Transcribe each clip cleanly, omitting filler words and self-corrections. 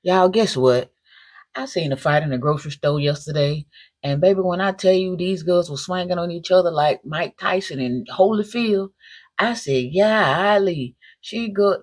Y'all, guess what? I seen a fight in the grocery store yesterday, and baby, when I tell you these girls were swinging on each other like Mike Tyson and Holyfield, I said, yeah, Ali.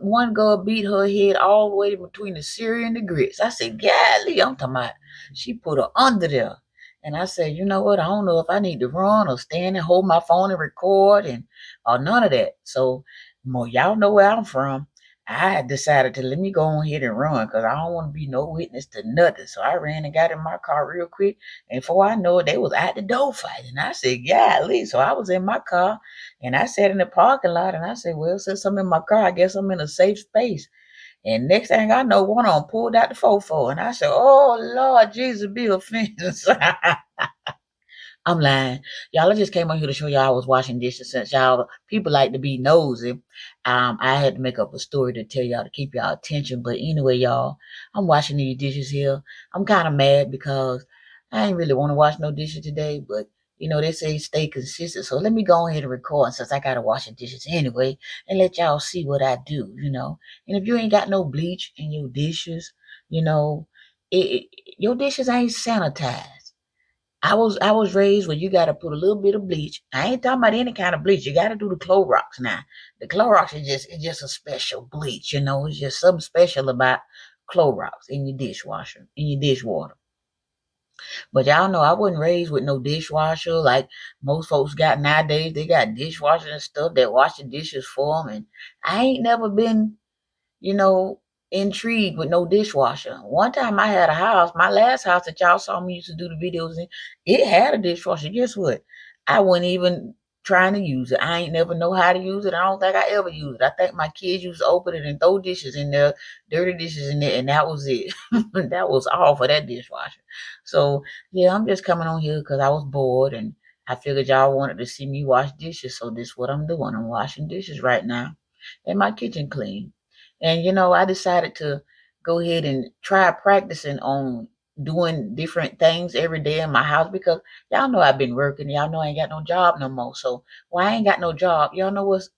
One girl beat her head all the way between the cereal and the grits. I said, golly, I'm talking about she put her under there. And I said, you know what? I don't know if I need to run or stand and hold my phone and record and or none of that. So, more y'all know where I'm from. I had decided to let me go on ahead and run because I don't want to be no witness to nothing. So I ran and got in my car real quick. And before I know it, they was at the door fighting. I said, golly. So I was in my car and I sat in the parking lot and I said, well, since I'm in my car, I guess I'm in a safe space. And next thing I know, one of them pulled out the fofo. And I said, oh, Lord Jesus, be offense. I'm lying. Y'all, I just came on here to show y'all I was washing dishes since y'all people like to be nosy. I had to make up a story to tell y'all to keep y'all attention. But anyway, y'all, I'm washing these dishes here. I'm kind of mad because I ain't really want to wash no dishes today, but they say stay consistent. So let me go ahead and record since I gotta wash the dishes anyway and let y'all see what I do. And if you ain't got no bleach in your dishes, you know, your dishes ain't sanitized. I was raised where you gotta put a little bit of bleach. I ain't talking about any kind of bleach. You gotta do the Clorox now. The Clorox is just a special bleach. It's just something special about Clorox in your dishwasher, in your dishwater. But y'all know I wasn't raised with no dishwasher like most folks got nowadays. They got dishwashers and stuff that wash the dishes for them, and I ain't never been you know, intrigued with no dishwasher. One time I had a house, my last house that y'all saw me used to do the videos in, it had a dishwasher. Guess what? I wasn't even trying to use it. I ain't never know how to use it. I don't think I ever used it. I think my kids used to open it and throw dishes in there, dirty dishes in there, and that was it. That was all for that dishwasher. So yeah, I'm just coming on here because I was bored and I figured y'all wanted to see me wash dishes. So this is what I'm doing. I'm washing dishes right now and my kitchen clean. And I decided to go ahead and try practicing on doing different things every day in my house because y'all know I've been working. Y'all know I ain't got no job no more. So why I ain't got no job? Y'all know what's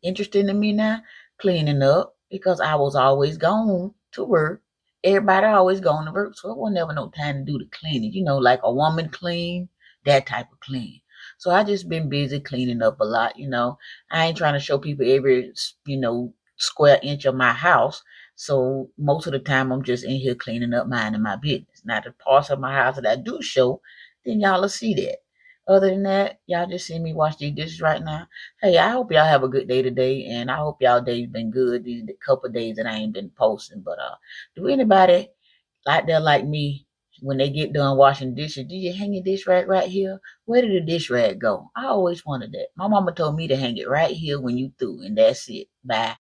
interesting to me now? Cleaning up because I was always gone to work. Everybody always going to work, so it was never no time to do the cleaning. Like a woman clean, that type of clean. So I just been busy cleaning up a lot. I ain't trying to show people every square inch of my house. So most of the time I'm just in here cleaning up, minding my business. Now the parts of my house that I do show, then y'all will see that. Other than that, y'all just see me wash these dishes right now. Hey, I hope y'all have a good day today, and I hope y'all day's been good these couple of days that I ain't been posting. But do anybody like there like me when they get done washing dishes? Do you hang your dish rag right here? Where did the dish rag go? I always wanted that. My mama told me to hang it right here when you through, and that's it. Bye.